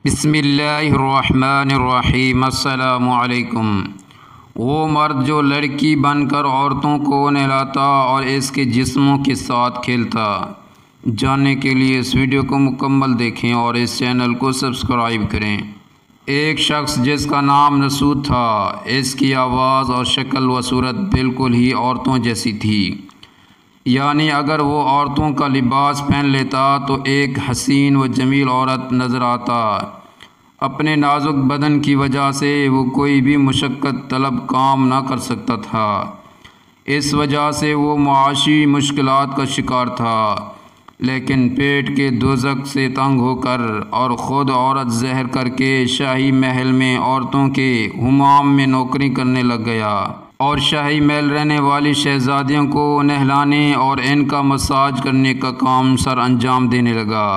بسم اللہ الرحمن الرحیم۔ السلام علیکم۔ وہ مرد جو لڑکی بن کر عورتوں کو نہلاتا اور اس کے جسموں کے ساتھ کھیلتا، جاننے کے لیے اس ویڈیو کو مکمل دیکھیں اور اس چینل کو سبسکرائب کریں۔ ایک شخص جس کا نام نسود تھا، اس کی آواز اور شکل و صورت بالکل ہی عورتوں جیسی تھی، یعنی اگر وہ عورتوں کا لباس پہن لیتا تو ایک حسین و جمیل عورت نظر آتا۔ اپنے نازک بدن کی وجہ سے وہ کوئی بھی مشقت طلب کام نہ کر سکتا تھا، اس وجہ سے وہ معاشی مشکلات کا شکار تھا، لیکن پیٹ کے دوزخ سے تنگ ہو کر اور خود عورت زہر کر کے شاہی محل میں عورتوں کے حمام میں نوکری کرنے لگ گیا اور شاہی محل رہنے والی شہزادیوں کو نہلانے اور ان کا مساج کرنے کا کام سر انجام دینے لگا۔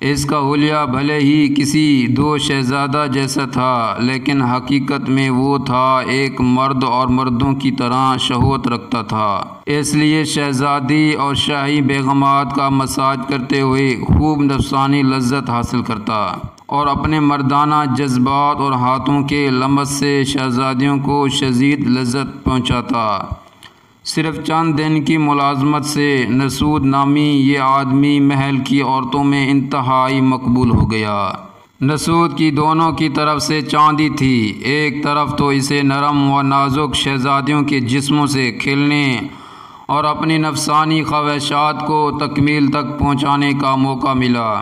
اس کا حلیہ بھلے ہی کسی دو شہزادہ جیسا تھا، لیکن حقیقت میں وہ تھا ایک مرد اور مردوں کی طرح شہوت رکھتا تھا، اس لیے شہزادی اور شاہی بیگمات کا مساج کرتے ہوئے خوب نفسانی لذت حاصل کرتا اور اپنے مردانہ جذبات اور ہاتھوں کے لمس سے شہزادیوں کو شدید لذت پہنچاتا۔ صرف چند دن کی ملازمت سے نسود نامی یہ آدمی محل کی عورتوں میں انتہائی مقبول ہو گیا۔ نسود کی دونوں کی طرف سے چاندی تھی، ایک طرف تو اسے نرم و نازک شہزادیوں کے جسموں سے کھیلنے اور اپنی نفسانی خواہشات کو تکمیل تک پہنچانے کا موقع ملا،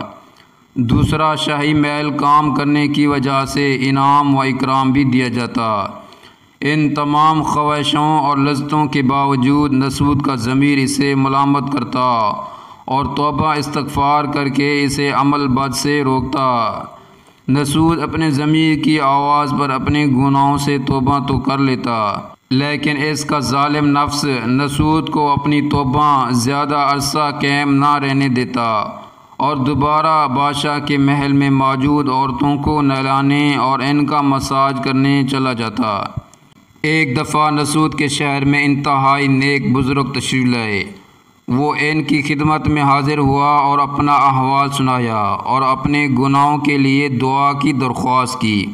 دوسرا شاہی محل کام کرنے کی وجہ سے انعام و اکرام بھی دیا جاتا۔ ان تمام خواہشوں اور لذتوں کے باوجود نسود کا ضمیر اسے ملامت کرتا اور توبہ استغفار کر کے اسے عمل بد سے روکتا۔ نسود اپنے ضمیر کی آواز پر اپنے گناہوں سے توبہ تو کر لیتا، لیکن اس کا ظالم نفس نسود کو اپنی توبہ زیادہ عرصہ قائم نہ رہنے دیتا اور دوبارہ بادشاہ کے محل میں موجود عورتوں کو نہلانے اور ان کا مساج کرنے چلا جاتا۔ ایک دفعہ نسود کے شہر میں انتہائی نیک بزرگ تشریف لائے۔ وہ ان کی خدمت میں حاضر ہوا اور اپنا احوال سنایا اور اپنے گناہوں کے لیے دعا کی درخواست کی۔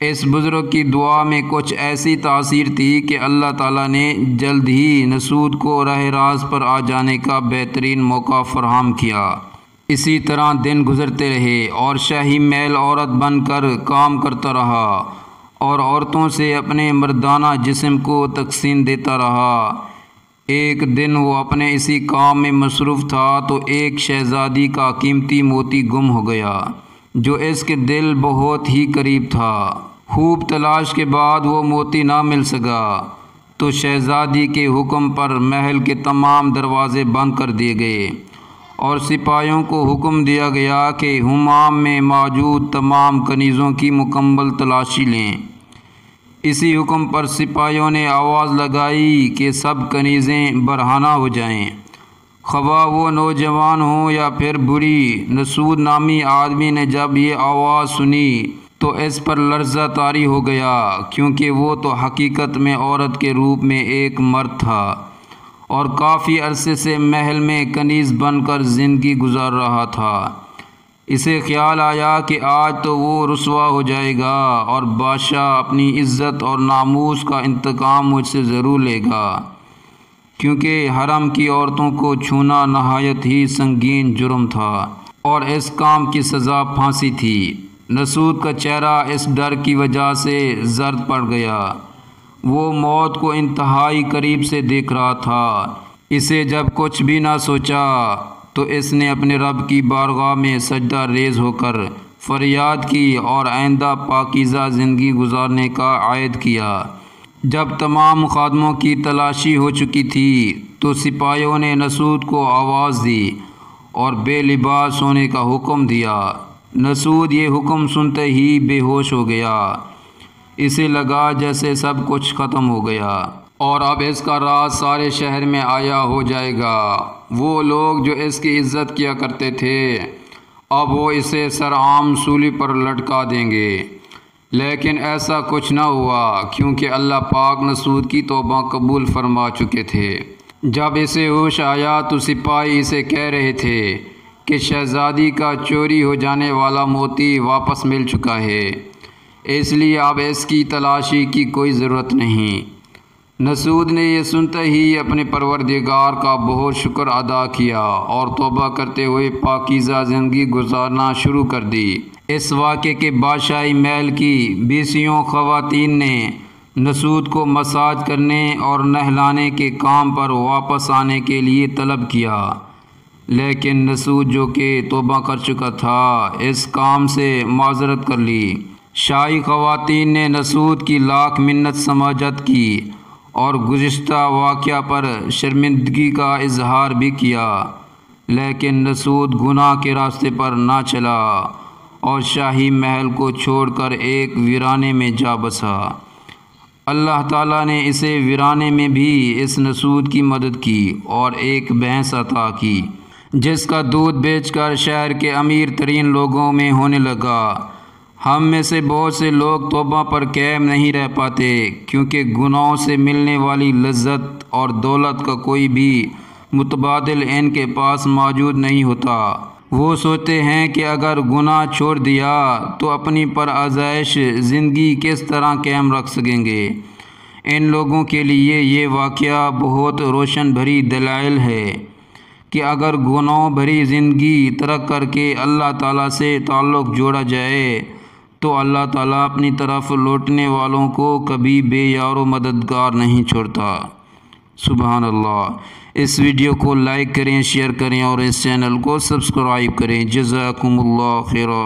اس بزرگ کی دعا میں کچھ ایسی تاثیر تھی کہ اللہ تعالیٰ نے جلد ہی نسود کو راہ راست پر آ جانے کا بہترین موقع فراہم کیا۔ اسی طرح دن گزرتے رہے اور شاہی محل عورت بن کر کام کرتا رہا اور عورتوں سے اپنے مردانہ جسم کو تقسیم دیتا رہا۔ ایک دن وہ اپنے اسی کام میں مصروف تھا تو ایک شہزادی کا قیمتی موتی گم ہو گیا جو اس کے دل بہت ہی قریب تھا۔ خوب تلاش کے بعد وہ موتی نہ مل سکا تو شہزادی کے حکم پر محل کے تمام دروازے بند کر دیے گئے اور سپاہیوں کو حکم دیا گیا کہ حمام میں موجود تمام کنیزوں کی مکمل تلاشی لیں۔ اسی حکم پر سپاہیوں نے آواز لگائی کہ سب کنیزیں برہنہ ہو جائیں، خواہ وہ نوجوان ہوں یا پھر بوڑھی۔ نسود نامی آدمی نے جب یہ آواز سنی تو اس پر لرزہ طاری ہو گیا، کیونکہ وہ تو حقیقت میں عورت کے روپ میں ایک مرد تھا اور کافی عرصے سے محل میں کنیز بن کر زندگی گزار رہا تھا۔ اسے خیال آیا کہ آج تو وہ رسوا ہو جائے گا اور بادشاہ اپنی عزت اور ناموس کا انتقام مجھ سے ضرور لے گا، کیونکہ حرم کی عورتوں کو چھونا نہایت ہی سنگین جرم تھا اور اس کام کی سزا پھانسی تھی۔ نسود کا چہرہ اس ڈر کی وجہ سے زرد پڑ گیا، وہ موت کو انتہائی قریب سے دیکھ رہا تھا۔ اسے جب کچھ بھی نہ سوچا تو اس نے اپنے رب کی بارگاہ میں سجدہ ریز ہو کر فریاد کی اور آئندہ پاکیزہ زندگی گزارنے کا عہد کیا۔ جب تمام خادموں کی تلاشی ہو چکی تھی تو سپاہیوں نے نسود کو آواز دی اور بے لباس ہونے کا حکم دیا۔ نسود یہ حکم سنتے ہی بے ہوش ہو گیا، اسے لگا جیسے سب کچھ ختم ہو گیا اور اب اس کا راز سارے شہر میں آیا ہو جائے گا۔ وہ لوگ جو اس کی عزت کیا کرتے تھے اب وہ اسے سرعام سولی پر لٹکا دیں گے، لیکن ایسا کچھ نہ ہوا کیونکہ اللہ پاک نسود کی توبہ قبول فرما چکے تھے۔ جب اسے ہوش آیا تو سپاہی اسے کہہ رہے تھے کہ شہزادی کا چوری ہو جانے والا موتی واپس مل چکا ہے، اس لیے اب اس کی تلاشی کی کوئی ضرورت نہیں۔ مسعود نے یہ سنتے ہی اپنے پروردگار کا بہت شکر ادا کیا اور توبہ کرتے ہوئے پاکیزہ زندگی گزارنا شروع کر دی۔ اس واقعے کے بادشاہی محل کی 20 خواتین نے مسعود کو مساج کرنے اور نہلانے کے کام پر واپس آنے کے لیے طلب کیا، لیکن مسعود جو کہ توبہ کر چکا تھا اس کام سے معذرت کر لی۔ شاہی خواتین نے مسعود کی لاکھ منت سماجت کی اور گزشتہ واقعہ پر شرمندگی کا اظہار بھی کیا، لیکن مسعود گناہ کے راستے پر نہ چلا اور شاہی محل کو چھوڑ کر ایک ویرانے میں جا بسا۔ اللہ تعالیٰ نے اسے ویرانے میں بھی اس مسعود کی مدد کی اور ایک بھینس عطا کی، جس کا دودھ بیچ کر شہر کے امیر ترین لوگوں میں ہونے لگا۔ ہم میں سے بہت سے لوگ توبہ پر قائم نہیں رہ پاتے، کیونکہ گناہوں سے ملنے والی لذت اور دولت کا کوئی بھی متبادل ان کے پاس موجود نہیں ہوتا۔ وہ سوچتے ہیں کہ اگر گناہ چھوڑ دیا تو اپنی پرآزائش زندگی کس طرح قائم رکھ سکیں گے۔ ان لوگوں کے لیے یہ واقعہ بہت روشن بھری دلائل ہے کہ اگر گناہوں بھری زندگی ترک کر کے اللہ تعالیٰ سے تعلق جوڑا جائے تو اللہ تعالیٰ اپنی طرف لوٹنے والوں کو کبھی بے یار و مددگار نہیں چھوڑتا۔ سبحان اللہ۔ اس ویڈیو کو لائک کریں، شیئر کریں اور اس چینل کو سبسکرائب کریں۔ جزاکم اللہ خیرا۔